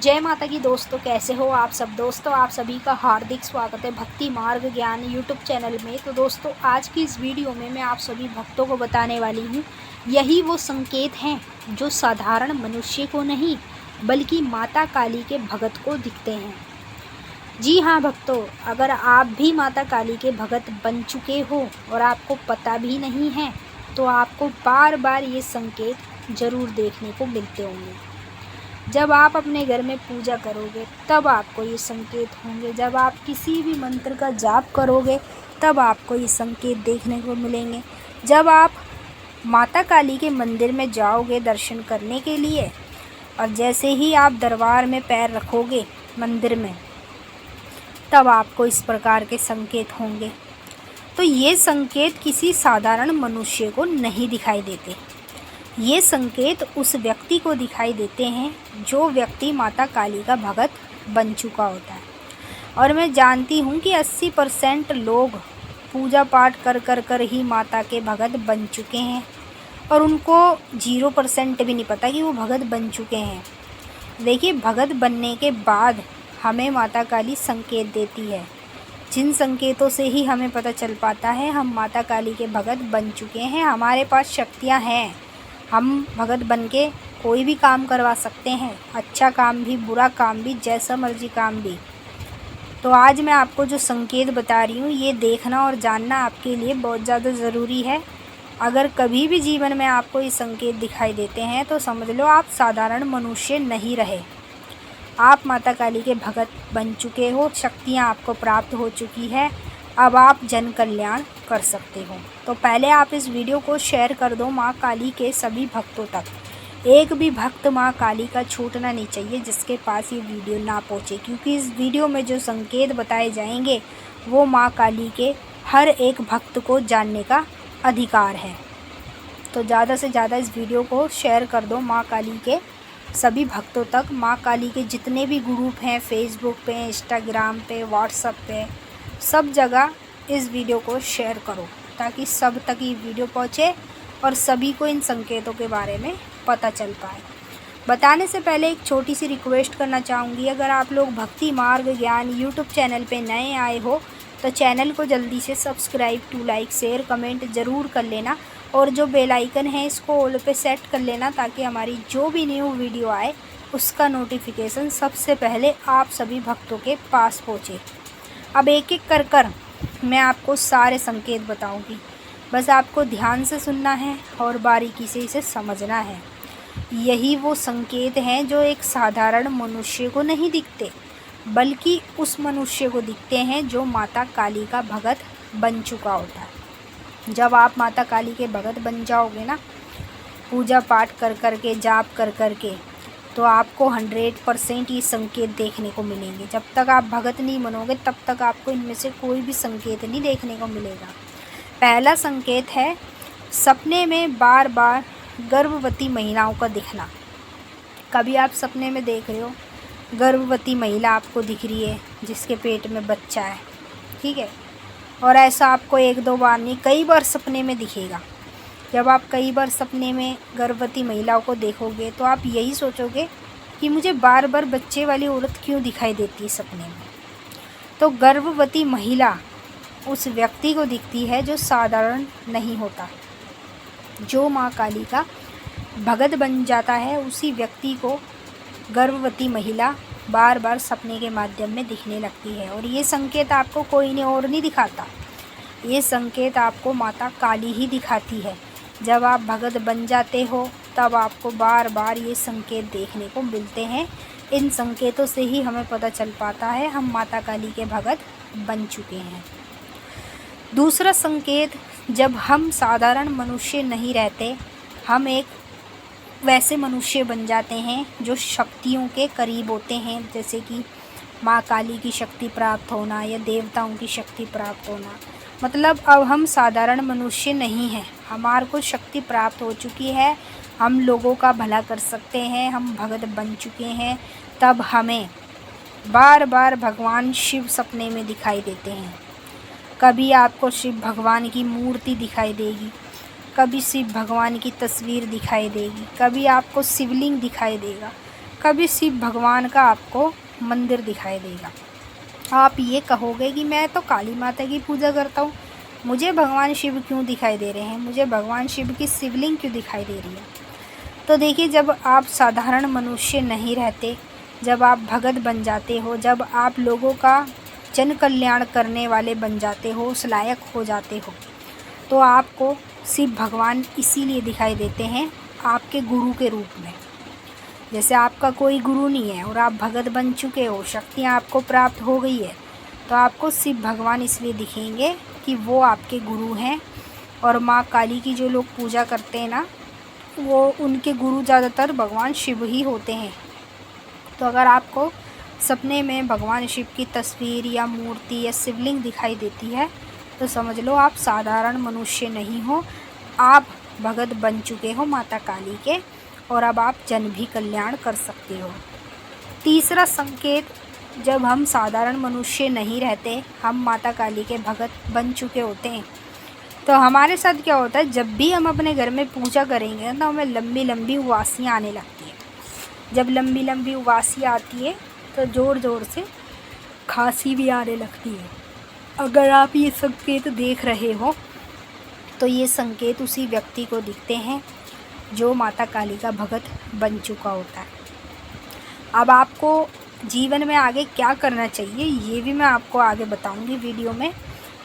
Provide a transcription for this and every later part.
जय माता की दोस्तों, कैसे हो आप सब। दोस्तों आप सभी का हार्दिक स्वागत है भक्ति मार्ग ज्ञान यूट्यूब चैनल में। तो दोस्तों आज की इस वीडियो में मैं आप सभी भक्तों को बताने वाली हूँ, यही वो संकेत हैं जो साधारण मनुष्य को नहीं बल्कि माता काली के भगत को दिखते हैं। जी हाँ भक्तों, अगर आप भी माता काली के भगत बन चुके हो और आपको पता भी नहीं है तो आपको बार बार ये संकेत ज़रूर देखने को मिलते होंगे। जब आप अपने घर में पूजा करोगे तब आपको ये संकेत होंगे। जब आप किसी भी मंत्र का जाप करोगे तब आपको ये संकेत देखने को मिलेंगे। जब आप माता काली के मंदिर में जाओगे दर्शन करने के लिए और जैसे ही आप दरबार में पैर रखोगे मंदिर में, तब आपको इस प्रकार के संकेत होंगे। तो ये संकेत किसी साधारण मनुष्य को नहीं दिखाई देते। ये संकेत उस व्यक्ति को दिखाई देते हैं जो व्यक्ति माता काली का भगत बन चुका होता है। और मैं जानती हूँ कि 80% लोग पूजा पाठ कर ही माता के भगत बन चुके हैं और उनको 0% भी नहीं पता कि वो भगत बन चुके हैं। देखिए, भगत बनने के बाद हमें माता काली संकेत देती है, जिन संकेतों से ही हमें पता चल पाता है हम माता काली के भगत बन चुके हैं। हमारे पास शक्तियाँ हैं, हम भगत बन के कोई भी काम करवा सकते हैं, अच्छा काम भी बुरा काम भी, जैसा मर्जी काम भी। तो आज मैं आपको जो संकेत बता रही हूँ ये देखना और जानना आपके लिए बहुत ज़्यादा ज़रूरी है। अगर कभी भी जीवन में आपको ये संकेत दिखाई देते हैं तो समझ लो आप साधारण मनुष्य नहीं रहे, आप माता काली के भगत बन चुके हो, शक्तियाँ आपको प्राप्त हो चुकी है, अब आप जन कल्याण कर सकते हो। तो पहले आप इस वीडियो को शेयर कर दो माँ काली के सभी भक्तों तक। एक भी भक्त माँ काली का छूटना नहीं चाहिए जिसके पास ये वीडियो ना पहुँचे, क्योंकि इस वीडियो में जो संकेत बताए जाएंगे वो माँ काली के हर एक भक्त को जानने का अधिकार है। तो ज़्यादा से ज़्यादा इस वीडियो को शेयर कर दो माँ काली के सभी भक्तों तक। माँ काली के जितने भी ग्रुप हैं, फेसबुक पे, इंस्टाग्राम पे, व्हाट्सएप पे, सब जगह इस वीडियो को शेयर करो ताकि सब तक ये वीडियो पहुँचे और सभी को इन संकेतों के बारे में पता चल पाए। बताने से पहले एक छोटी सी रिक्वेस्ट करना चाहूँगी, अगर आप लोग भक्ति मार्ग ज्ञान यूट्यूब चैनल पे नए आए हो तो चैनल को जल्दी से subscribe to like share comment ज़रूर कर लेना और जो बेल आइकन है इसको ऑल पे सेट कर लेना ताकि हमारी जो भी न्यू वीडियो आए उसका नोटिफिकेशन सबसे पहले आप सभी भक्तों के पास पहुँचे। अब एक एक कर मैं आपको सारे संकेत बताऊंगी, बस आपको ध्यान से सुनना है और बारीकी से इसे समझना है। यही वो संकेत हैं जो एक साधारण मनुष्य को नहीं दिखते बल्कि उस मनुष्य को दिखते हैं जो माता काली का भगत बन चुका होता है। जब आप माता काली के भगत बन जाओगे ना, पूजा पाठ कर के जाप कर के, तो आपको 100% ये संकेत देखने को मिलेंगे। जब तक आप भगत नहीं बनोगे तब तक आपको इनमें से कोई भी संकेत नहीं देखने को मिलेगा। पहला संकेत है सपने में बार बार गर्भवती महिलाओं का दिखना। कभी आप सपने में देख रहे हो गर्भवती महिला आपको दिख रही है जिसके पेट में बच्चा है, ठीक है, और ऐसा आपको 1-2 बार नहीं कई बार सपने में दिखेगा। जब आप कई बार सपने में गर्भवती महिलाओं को देखोगे तो आप यही सोचोगे कि मुझे बार बार बच्चे वाली औरत क्यों दिखाई देती है सपने में। तो गर्भवती महिला उस व्यक्ति को दिखती है जो साधारण नहीं होता। जो माँ काली का भगत बन जाता है उसी व्यक्ति को गर्भवती महिला बार बार सपने के माध्यम में दिखने लगती है। और ये संकेत आपको कोई और नहीं दिखाता, ये संकेत आपको माता काली ही दिखाती है। जब आप भगत बन जाते हो तब आपको बार बार ये संकेत देखने को मिलते हैं। इन संकेतों से ही हमें पता चल पाता है हम माता काली के भगत बन चुके हैं। दूसरा संकेत, जब हम साधारण मनुष्य नहीं रहते, हम एक वैसे मनुष्य बन जाते हैं जो शक्तियों के करीब होते हैं, जैसे कि माँ काली की शक्ति प्राप्त होना या देवताओं की शक्ति प्राप्त होना। मतलब अब हम साधारण मनुष्य नहीं हैं, हमारे को शक्ति प्राप्त हो चुकी है, हम लोगों का भला कर सकते हैं, हम भगत बन चुके हैं। तब हमें बार बार भगवान शिव सपने में दिखाई देते हैं। कभी आपको शिव भगवान की मूर्ति दिखाई देगी, कभी शिव भगवान की तस्वीर दिखाई देगी, कभी आपको शिवलिंग दिखाई देगा, कभी शिव भगवान का आपको मंदिर दिखाई देगा। आप ये कहोगे कि मैं तो काली माता की पूजा करता हूँ, मुझे भगवान शिव क्यों दिखाई दे रहे हैं, मुझे भगवान शिव की शिवलिंग क्यों दिखाई दे रही है। तो देखिए, जब आप साधारण मनुष्य नहीं रहते, जब आप भगत बन जाते हो, जब आप लोगों का जन कल्याण करने वाले बन जाते हो, उस लायक हो जाते हो, तो आपको शिव भगवान इसीलिए दिखाई देते हैं आपके गुरु के रूप में। जैसे आपका कोई गुरु नहीं है और आप भगत बन चुके हो, शक्तियाँ आपको प्राप्त हो गई है, तो आपको शिव भगवान इसलिए दिखेंगे कि वो आपके गुरु हैं। और माँ काली की जो लोग पूजा करते हैं ना, वो उनके गुरु ज़्यादातर भगवान शिव ही होते हैं। तो अगर आपको सपने में भगवान शिव की तस्वीर या मूर्ति या शिवलिंग दिखाई देती है, तो समझ लो आप साधारण मनुष्य नहीं हो, आप भगत बन चुके हो माता काली के, और अब आप जन भी कल्याण कर सकते हो। तीसरा संकेत, जब हम साधारण मनुष्य नहीं रहते, हम माता काली के भगत बन चुके होते हैं, तो हमारे साथ क्या होता है, जब भी हम अपने घर में पूजा करेंगे तो हमें लंबी लंबी उबासियाँ आने लगती है। जब लंबी लंबी उबासी आती है तो ज़ोर ज़ोर से खांसी भी आने लगती है। अगर आप ये संकेत देख रहे हो, तो ये संकेत उसी व्यक्ति को दिखते हैं जो माता काली का भगत बन चुका होता है। अब आपको जीवन में आगे क्या करना चाहिए, ये भी मैं आपको आगे बताऊंगी वीडियो में।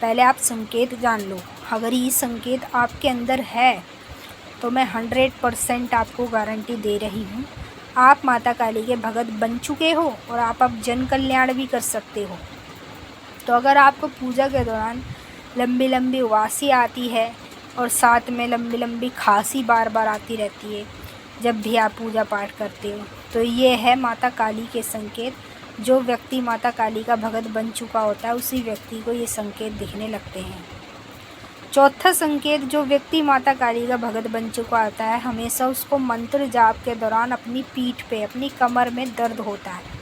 पहले आप संकेत जान लो। अगर ये संकेत आपके अंदर है, तो मैं 100% आपको गारंटी दे रही हूँ, आप माता काली के भगत बन चुके हो और आप अब जन कल्याण भी कर सकते हो। तो अगर आपको पूजा के दौरान लंबी लंबी उबासी आती है और साथ में लंबी लंबी खांसी बार बार आती रहती है जब भी आप पूजा पाठ करते हो, तो ये है माता काली के संकेत। जो व्यक्ति माता काली का भगत बन चुका होता है, उसी व्यक्ति को ये संकेत दिखने लगते हैं। चौथा संकेत, जो व्यक्ति माता काली का भगत बन चुका होता है, हमेशा उसको मंत्र जाप के दौरान अपनी पीठ पे, अपनी कमर में दर्द होता है।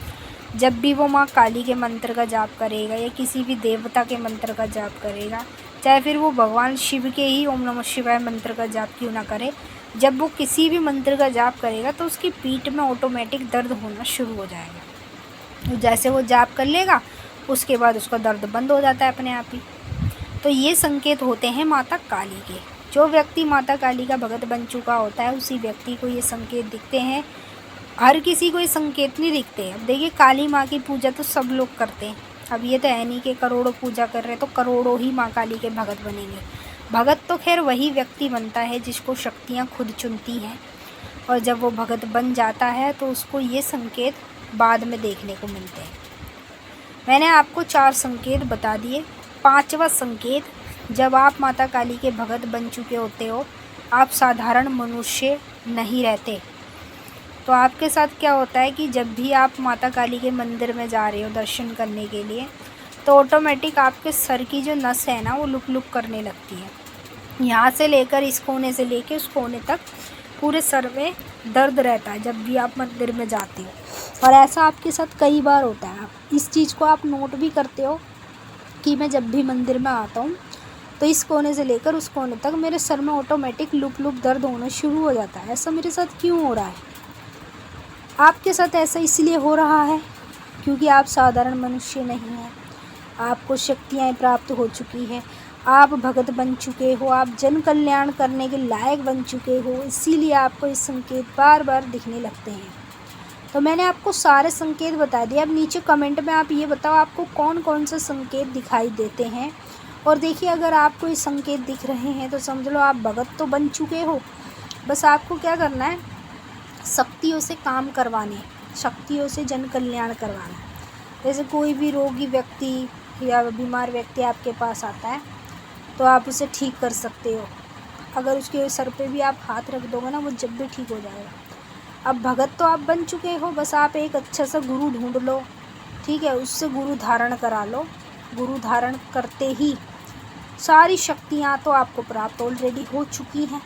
जब भी वो माँ काली के मंत्र का जाप करेगा या किसी भी देवता के मंत्र का जाप करेगा, चाहे फिर वो भगवान शिव के ही ओम नमः शिवाय मंत्र का जाप क्यों ना करे, जब वो किसी भी मंत्र का जाप करेगा तो उसकी पीठ में ऑटोमेटिक दर्द होना शुरू हो जाएगा। जैसे वो जाप कर लेगा, उसके बाद उसका दर्द बंद हो जाता है अपने आप ही। तो ये संकेत होते हैं माता काली के। जो व्यक्ति माता काली का भगत बन चुका होता है, उसी व्यक्ति को ये संकेत दिखते हैं। हर किसी को ये संकेत नहीं दिखते। अब देखिए, काली माँ की पूजा तो सब लोग करते हैं। अब ये तो है नहीं कि करोड़ों पूजा कर रहे हैं तो करोड़ों ही माँ काली के भगत बनेंगे। भगत तो खैर वही व्यक्ति बनता है जिसको शक्तियाँ खुद चुनती हैं, और जब वो भगत बन जाता है तो उसको ये संकेत बाद में देखने को मिलते हैं। मैंने आपको 4 संकेत बता दिए। 5वां संकेत, जब आप माता काली के भगत बन चुके होते हो, आप साधारण मनुष्य नहीं रहते, तो आपके साथ क्या होता है कि जब भी आप माता काली के मंदिर में जा रहे हो दर्शन करने के लिए, तो ऑटोमेटिक आपके सर की जो नस है ना, वो लुक लुक करने लगती है। यहाँ से लेकर इस कोने से लेकर उस कोने तक पूरे सर में दर्द रहता है जब भी आप मंदिर में जाते हो। और ऐसा आपके साथ कई बार होता है। इस चीज़ को आप नोट भी करते हो कि मैं जब भी मंदिर में आता हूँ, तो इस कोने से लेकर उस कोने तक मेरे सर में ऑटोमेटिक लुक लुक दर्द होना शुरू हो जाता है। ऐसा मेरे साथ क्यों हो रहा है? आपके साथ ऐसा इसलिए हो रहा है क्योंकि आप साधारण मनुष्य नहीं हैं। आपको शक्तियाँ प्राप्त हो चुकी हैं, आप भगत बन चुके हो, आप जन कल्याण करने के लायक बन चुके हो, इसीलिए आपको इस संकेत बार बार दिखने लगते हैं। तो मैंने आपको सारे संकेत बता दिए। अब नीचे कमेंट में आप ये बताओ आपको कौन कौन से संकेत दिखाई देते हैं। और देखिए, अगर आपको ये संकेत दिख रहे हैं तो समझ लो आप भगत तो बन चुके हो। बस आपको क्या करना है, शक्तियों से काम करवाने, शक्तियों से जन कल्याण करवाना। जैसे कोई भी रोगी व्यक्ति या बीमार व्यक्ति आपके पास आता है, तो आप उसे ठीक कर सकते हो। अगर उसके सर पे भी आप हाथ रख दोगे ना, वो जब भी ठीक हो जाएगा। अब भगत तो आप बन चुके हो, बस आप एक अच्छा सा गुरु ढूंढ लो, ठीक है, उससे गुरु धारण करा लो। गुरु धारण करते ही सारी शक्तियाँ तो आपको प्राप्त ऑलरेडी हो चुकी हैं।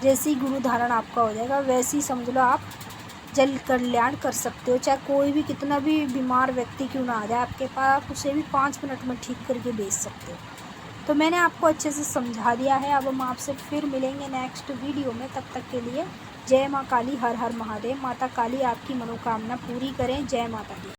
जैसे ही गुरु धारण आपका हो जाएगा, वैसे ही समझ लो आप जन कल्याण कर सकते हो। चाहे कोई भी कितना भी बीमार व्यक्ति क्यों ना आ जाए आपके पास, आप उसे भी 5 मिनट में ठीक करके भेज सकते हो। तो मैंने आपको अच्छे से समझा दिया है। अब हम आपसे फिर मिलेंगे नेक्स्ट वीडियो में। तब तक के लिए जय माँ काली, हर हर महादेव। माता काली आपकी मनोकामना पूरी करें। जय माता दी।